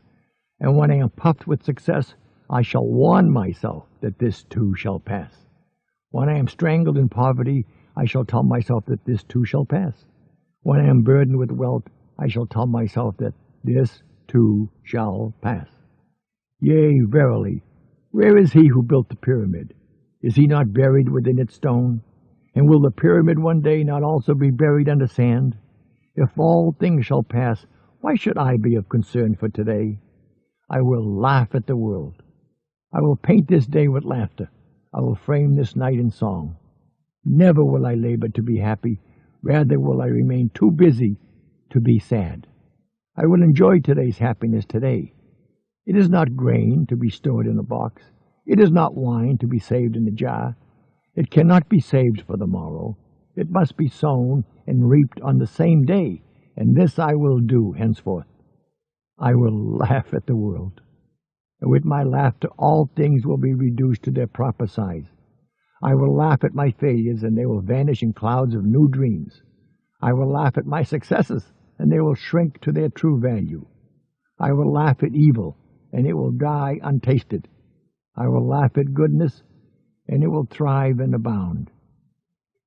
S2: And when I am puffed with success, I shall warn myself that this too shall pass. When I am strangled in poverty, I shall tell myself that this too shall pass. When I am burdened with wealth, I shall tell myself that this too shall pass. Yea, verily, where is he who built the pyramid? Is he not buried within its stone? And will the pyramid one day not also be buried under sand? If all things shall pass, why should I be of concern for today? I will laugh at the world. I will paint this day with laughter. I will frame this night in song. Never will I labor to be happy. Rather will I remain too busy to be sad. I will enjoy today's happiness today. It is not grain to be stored in a box. It is not wine to be saved in a jar. It cannot be saved for the morrow. It must be sown and reaped on the same day, and this I will do henceforth. I will laugh at the world, and with my laughter all things will be reduced to their proper size. I will laugh at my failures, and they will vanish in clouds of new dreams. I will laugh at my successes, and they will shrink to their true value. I will laugh at evil, and it will die untasted. I will laugh at goodness, and it will thrive and abound.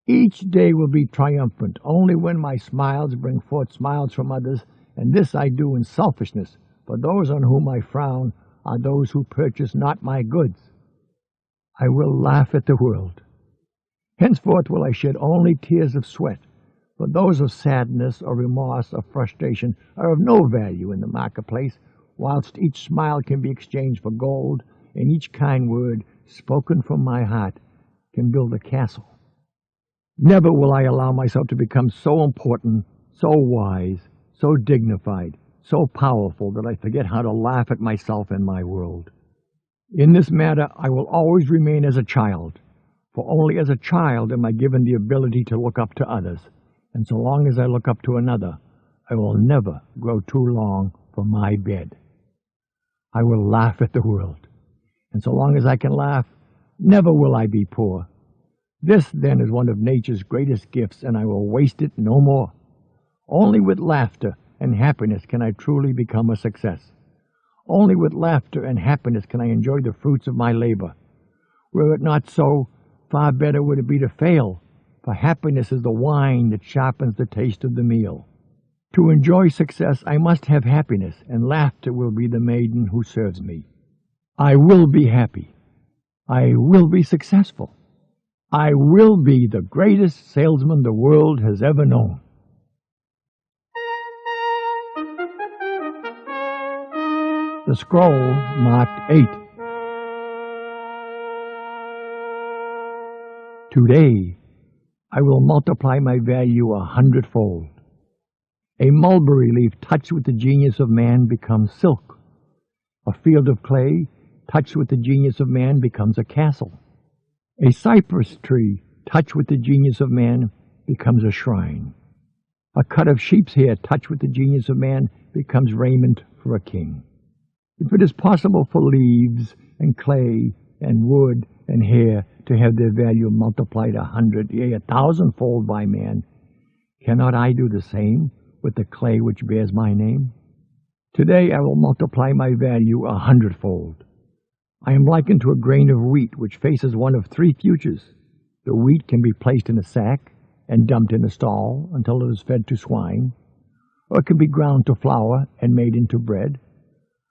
S2: Each day will be triumphant only when my smiles bring forth smiles from others, and this I do in selfishness, for those on whom I frown are those who purchase not my goods. I will laugh at the world. Henceforth will I shed only tears of sweat, for those of sadness or remorse or frustration are of no value in the marketplace, whilst each smile can be exchanged for gold, and each kind word spoken from my heart can build a castle. Never will I allow myself to become so important, so wise, so dignified, so powerful that I forget how to laugh at myself and my world. In this matter, I will always remain as a child, for only as a child am I given the ability to look up to others, and so long as I look up to another, I will never grow too long for my bed. I will laugh at the world, and so long as I can laugh, never will I be poor. This, then, is one of nature's greatest gifts, and I will waste it no more. Only with laughter and happiness can I truly become a success. Only with laughter and happiness can I enjoy the fruits of my labor. Were it not so, far better would it be to fail, for happiness is the wine that sharpens the taste of the meal. To enjoy success, I must have happiness, and laughter will be the maiden who serves me. I will be happy. I will be successful. I will be the greatest salesman the world has ever known. The scroll marked 8. Today, I will multiply my value 100-fold. A mulberry leaf touched with the genius of man becomes silk. A field of clay touched with the genius of man becomes a castle. A cypress tree touched with the genius of man becomes a shrine. A cut of sheep's hair touched with the genius of man becomes raiment for a king. If it is possible for leaves and clay and wood and hair to have their value multiplied 100, yea, 1,000-fold by man, cannot I do the same with the clay which bears my name? Today I will multiply my value 100-fold. I am likened to a grain of wheat which faces one of 3 futures. The wheat can be placed in a sack and dumped in a stall until it is fed to swine, or it can be ground to flour and made into bread,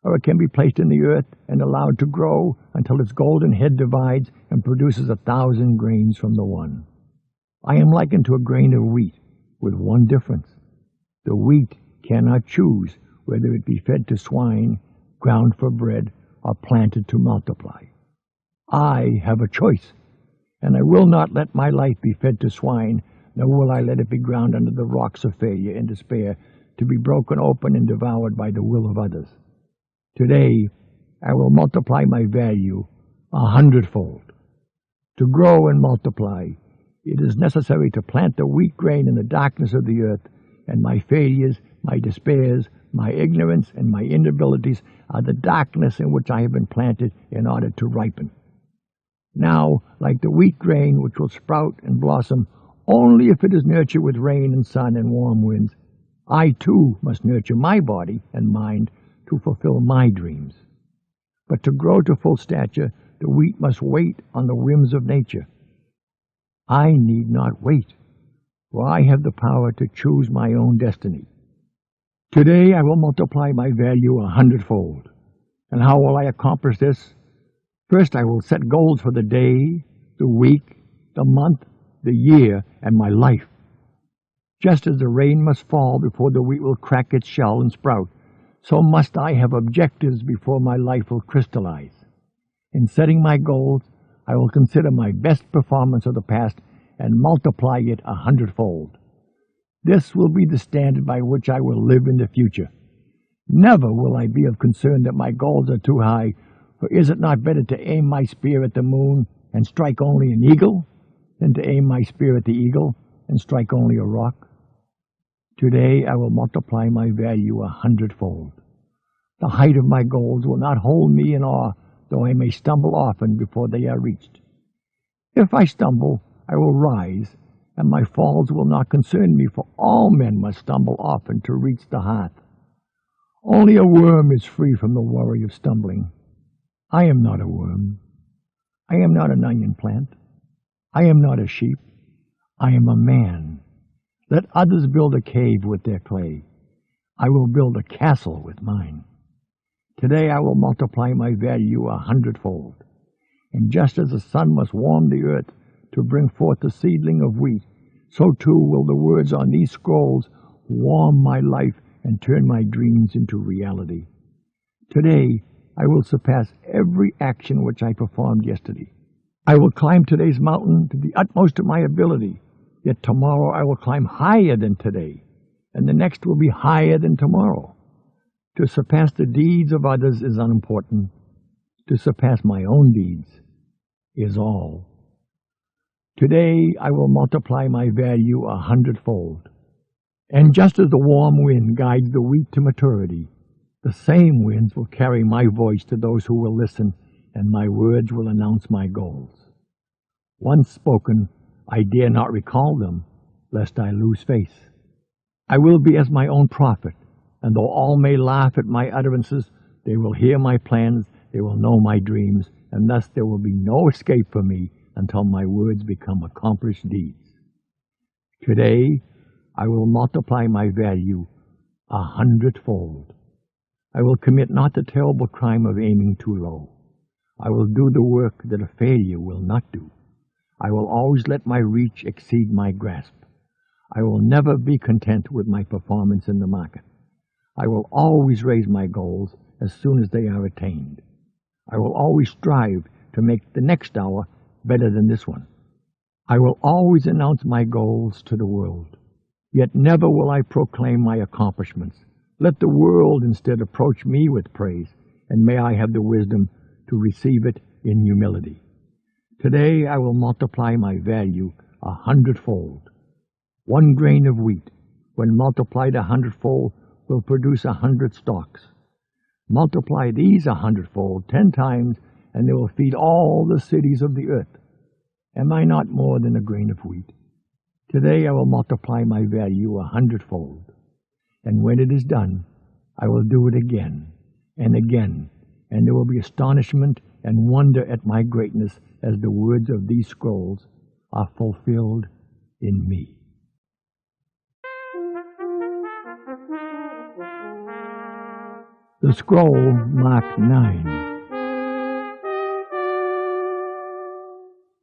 S2: or it can be placed in the earth and allowed to grow until its golden head divides and produces 1,000 grains from the one. I am likened to a grain of wheat, with one difference. The wheat cannot choose whether it be fed to swine, ground for bread, or planted to multiply. I have a choice, and I will not let my life be fed to swine, nor will I let it be ground under the rocks of failure and despair, to be broken open and devoured by the will of others. Today, I will multiply my value 100-fold. To grow and multiply, it is necessary to plant the wheat grain in the darkness of the earth, and my failures, my despairs, my ignorance, and my inabilities are the darkness in which I have been planted in order to ripen. Now, like the wheat grain which will sprout and blossom only if it is nurtured with rain and sun and warm winds, I too must nurture my body and mind to fulfill my dreams. But to grow to full stature, the wheat must wait on the whims of nature. I need not wait, for I have the power to choose my own destiny. Today I will multiply my value 100-fold. And how will I accomplish this? First, I will set goals for the day, the week, the month, the year, and my life. Just as the rain must fall before the wheat will crack its shell and sprout, so must I have objectives before my life will crystallize. In setting my goals, I will consider my best performance of the past and multiply it 100-fold. This will be the standard by which I will live in the future. Never will I be of concern that my goals are too high, for is it not better to aim my spear at the moon and strike only an eagle, than to aim my spear at the eagle and strike only a rock? Today I will multiply my value 100-fold. The height of my goals will not hold me in awe, though I may stumble often before they are reached. If I stumble, I will rise, and my falls will not concern me, for all men must stumble often to reach the hearth. Only a worm is free from the worry of stumbling. I am not a worm. I am not an onion plant. I am not a sheep. I am a man. Let others build a cave with their clay. I will build a castle with mine. Today I will multiply my value 100-fold. And just as the sun must warm the earth to bring forth the seedling of wheat, so too will the words on these scrolls warm my life and turn my dreams into reality. Today I will surpass every action which I performed yesterday. I will climb today's mountain to the utmost of my ability. Yet tomorrow I will climb higher than today, and the next will be higher than tomorrow. To surpass the deeds of others is unimportant. To surpass my own deeds is all. Today I will multiply my value 100-fold. And just as the warm wind guides the wheat to maturity, the same winds will carry my voice to those who will listen, and my words will announce my goals. Once spoken, I dare not recall them, lest I lose face. I will be as my own prophet, and though all may laugh at my utterances, they will hear my plans, they will know my dreams, and thus there will be no escape for me until my words become accomplished deeds. Today, I will multiply my value 100-fold. I will commit not the terrible crime of aiming too low. I will do the work that a failure will not do. I will always let my reach exceed my grasp. I will never be content with my performance in the market. I will always raise my goals as soon as they are attained. I will always strive to make the next hour better than this one. I will always announce my goals to the world. Yet never will I proclaim my accomplishments. Let the world instead approach me with praise, and may I have the wisdom to receive it in humility. Today I will multiply my value 100-fold. 1 grain of wheat, when multiplied 100-fold, will produce 100 stalks. Multiply these 100-fold 10 times, and they will feed all the cities of the earth. Am I not more than a grain of wheat? Today I will multiply my value 100-fold. And when it is done, I will do it again and again, and there will be astonishment and wonder at my greatness as the words of these scrolls are fulfilled in me. The scroll marked 9.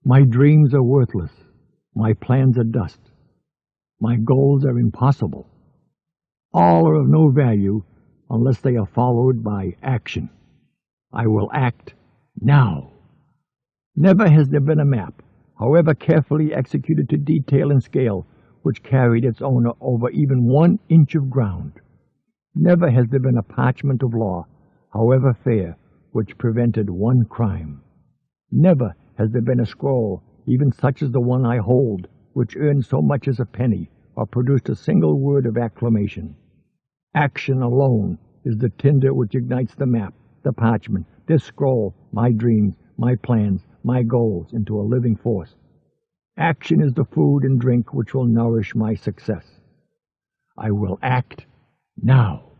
S2: My dreams are worthless. My plans are dust. My goals are impossible. All are of no value unless they are followed by action. I will act now. Never has there been a map, however carefully executed to detail and scale, which carried its owner over even 1 inch of ground. Never has there been a parchment of law, however fair, which prevented 1 crime. Never has there been a scroll, even such as the one I hold, which earned so much as a penny, or produced a single word of acclamation. Action alone is the tinder which ignites the map, the parchment, this scroll, my dreams, my plans, my goals into a living force. Action is the food and drink which will nourish my success. I will act now.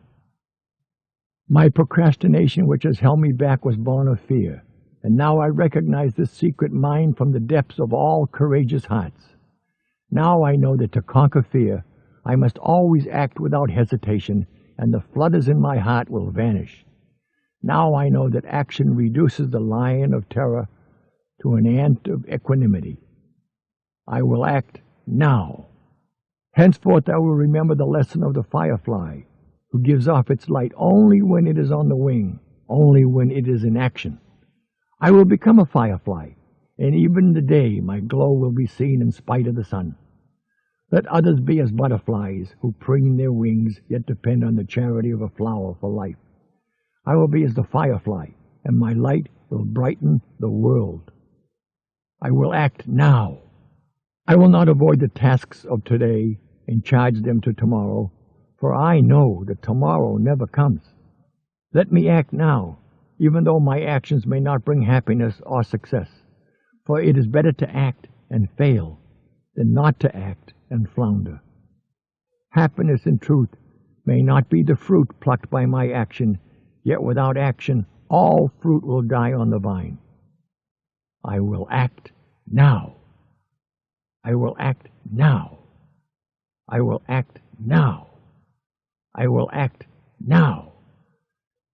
S2: My procrastination which has held me back was born of fear, and now I recognize this secret mind from the depths of all courageous hearts. Now I know that to conquer fear, I must always act without hesitation, and the flutters in my heart will vanish. Now I know that action reduces the lion of terror to an ant of equanimity. I will act now. Henceforth I will remember the lesson of the firefly, who gives off its light only when it is on the wing, only when it is in action. I will become a firefly, and even in the day my glow will be seen in spite of the sun. Let others be as butterflies, who preen their wings, yet depend on the charity of a flower for life. I will be as the firefly, and my light will brighten the world. I will act now. I will not avoid the tasks of today and charge them to tomorrow, for I know that tomorrow never comes. Let me act now, even though my actions may not bring happiness or success, for it is better to act and fail than not to act and flounder. Happiness in truth may not be the fruit plucked by my action, yet without action all fruit will die on the vine. I will act now. I will act now. I will act now. I will act now.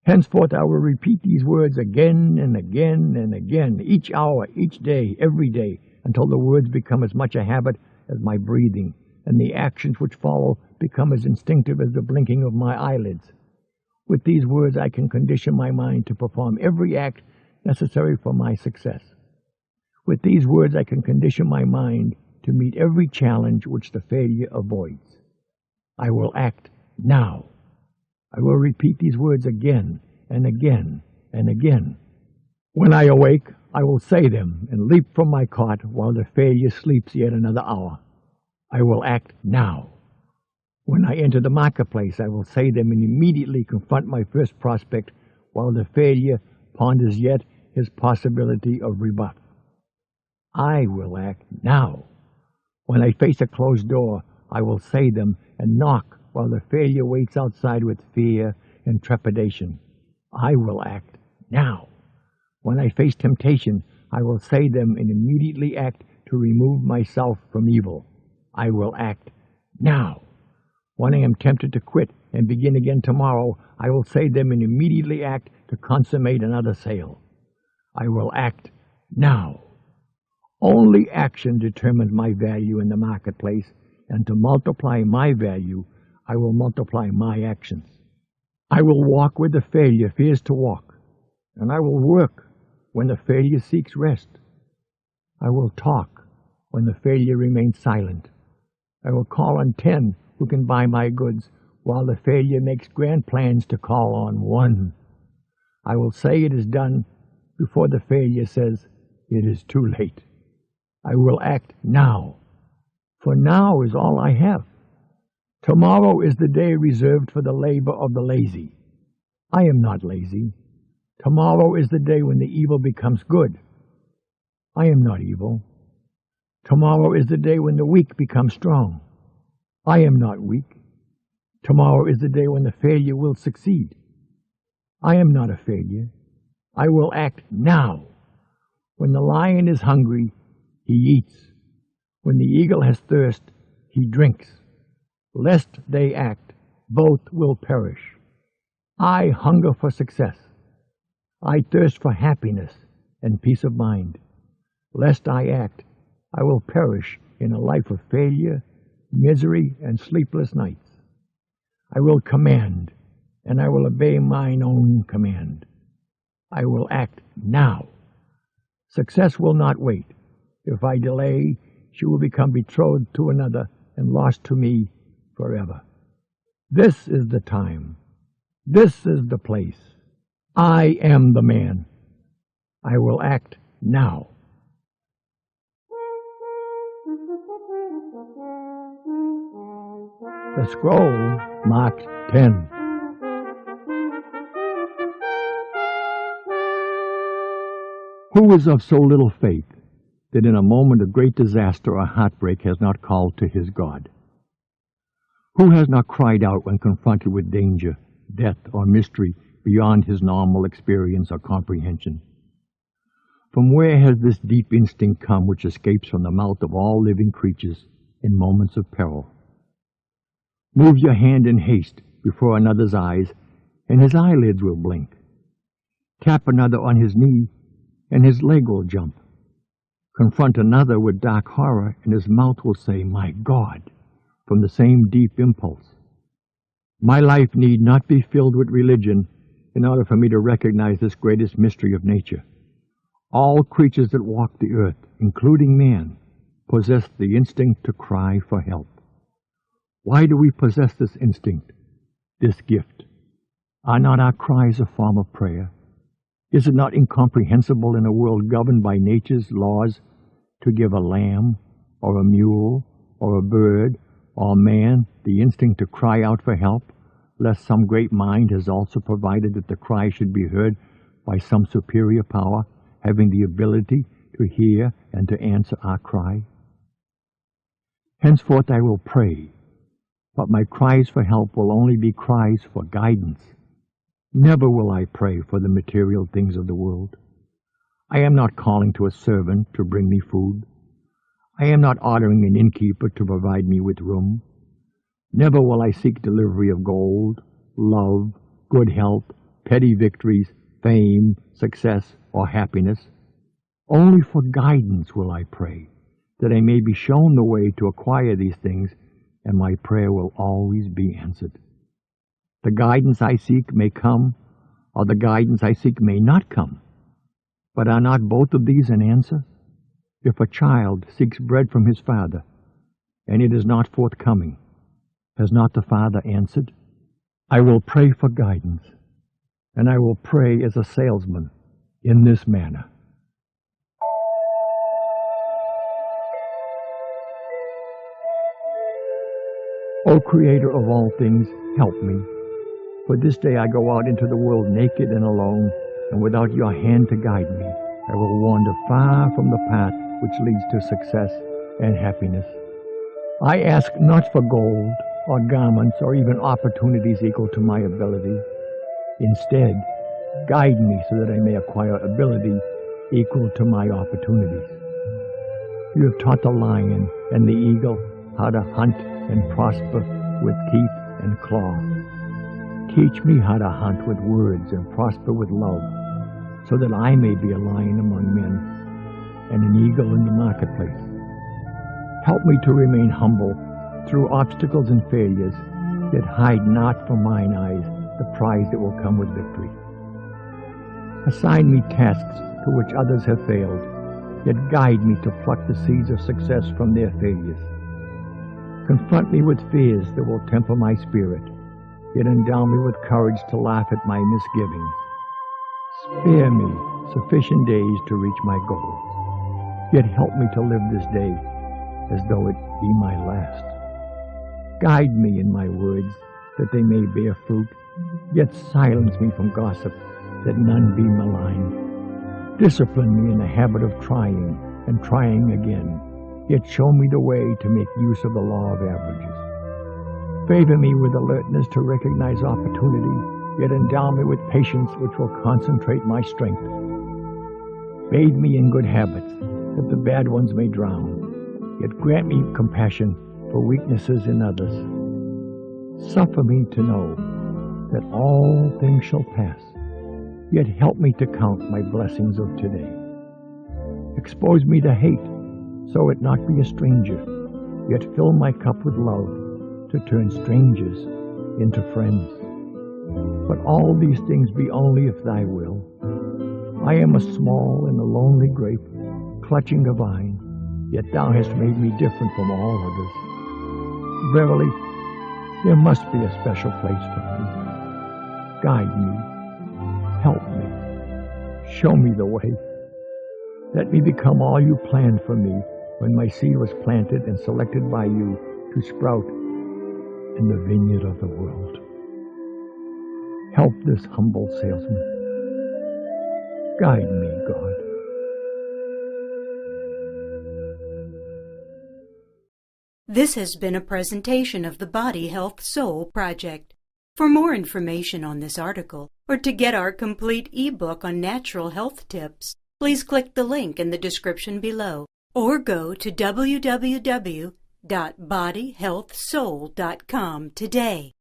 S2: Henceforth I will repeat these words again and again and again, each hour, each day, every day, until the words become as much a habit as my breathing, and the actions which follow become as instinctive as the blinking of my eyelids. With these words I can condition my mind to perform every act necessary for my success. With these words I can condition my mind to meet every challenge which the failure avoids. I will act now. I will repeat these words again and again and again. When I awake, I will say them and leap from my cot while the failure sleeps yet another hour. I will act now. When I enter the marketplace, I will say them and immediately confront my first prospect while the failure ponders yet his possibility of rebuff. I will act now. When I face a closed door, I will say them and knock while the failure waits outside with fear and trepidation. I will act now. When I face temptation, I will say them and immediately act to remove myself from evil. I will act now. When I am tempted to quit and begin again tomorrow, I will say them and immediately act to consummate another sale. I will act now. Only action determines my value in the marketplace, and to multiply my value, I will multiply my actions. I will walk where the failure fears to walk, and I will work when the failure seeks rest. I will talk when the failure remains silent. I will call on 10 who can buy my goods, while the failure makes grand plans to call on 1. I will say it is done before the failure says it is too late. I will act now, for now is all I have. Tomorrow is the day reserved for the labor of the lazy. I am not lazy. Tomorrow is the day when the evil becomes good. I am not evil. Tomorrow is the day when the weak become strong. I am not weak. Tomorrow is the day when the failure will succeed. I am not a failure. I will act now. When the lion is hungry, he eats. When the eagle has thirst, he drinks. Lest they act, both will perish. I hunger for success. I thirst for happiness and peace of mind. Lest I act, I will perish in a life of failure, misery, and sleepless nights. I will command, and I will obey mine own command. I will act now. Success will not wait. If I delay, she will become betrothed to another and lost to me forever. This is the time. This is the place. I am the man. I will act now. The scroll marked 10. Who is of so little faith that in a moment of great disaster or heartbreak has not called to his God? Who has not cried out when confronted with danger, death, or mystery beyond his normal experience or comprehension? From where has this deep instinct come which escapes from the mouth of all living creatures in moments of peril? Move your hand in haste before another's eyes, and his eyelids will blink. Tap another on his knee, and his leg will jump. Confront another with dark horror, and his mouth will say, "My God," from the same deep impulse. My life need not be filled with religion in order for me to recognize this greatest mystery of nature. All creatures that walk the earth, including man, possess the instinct to cry for help. Why do we possess this instinct, this gift? Are not our cries a form of prayer? Is it not incomprehensible in a world governed by nature's laws to give a lamb, or a mule, or a bird, or a man the instinct to cry out for help, lest some great mind has also provided that the cry should be heard by some superior power, having the ability to hear and to answer our cry? Henceforth I will pray, but my cries for help will only be cries for guidance. Never will I pray for the material things of the world. I am not calling to a servant to bring me food. I am not ordering an innkeeper to provide me with room. Never will I seek delivery of gold, love, good health, petty victories, fame, success, or happiness. Only for guidance will I pray, that I may be shown the way to acquire these things, and my prayer will always be answered. The guidance I seek may come, or the guidance I seek may not come. But are not both of these an answer? If a child seeks bread from his father, and it is not forthcoming, has not the father answered? I will pray for guidance, and I will pray as a salesman in this manner. O Creator of all things, help me. For this day I go out into the world naked and alone, and without your hand to guide me, I will wander far from the path which leads to success and happiness. I ask not for gold, or garments, or even opportunities equal to my ability. Instead, guide me so that I may acquire ability equal to my opportunities. You have taught the lion and the eagle how to hunt and prosper with teeth and claw. Teach me how to hunt with words and prosper with love, so that I may be a lion among men and an eagle in the marketplace. Help me to remain humble through obstacles and failures, yet hide not from mine eyes the prize that will come with victory. Assign me tasks to which others have failed, yet guide me to pluck the seeds of success from their failures. Confront me with fears that will temper my spirit, yet endow me with courage to laugh at my misgivings. Spare me sufficient days to reach my goals, yet help me to live this day as though it be my last. Guide me in my words that they may bear fruit, yet silence me from gossip that none be malign. Discipline me in the habit of trying and trying again, yet show me the way to make use of the law of averages. Favor me with alertness to recognize opportunity, yet endow me with patience which will concentrate my strength. Bathe me in good habits, that the bad ones may drown, yet grant me compassion for weaknesses in others. Suffer me to know that all things shall pass, yet help me to count my blessings of today. Expose me to hate, so it not be a stranger, yet fill my cup with love to turn strangers into friends. But all these things be only if thy will. I am a small and a lonely grape, clutching the vine, yet thou hast made me different from all others. Verily, there must be a special place for me. Guide me, help me, show me the way. Let me become all you planned for me when my seed was planted and selected by you to sprout in the vineyard of the world. Help this humble salesman. Guide me, God.
S3: This has been a presentation of the Body Health Soul Project. For more information on this article, or to get our complete ebook on natural health tips, please click the link in the description below, or go to www.bodyhealthsoul.com today.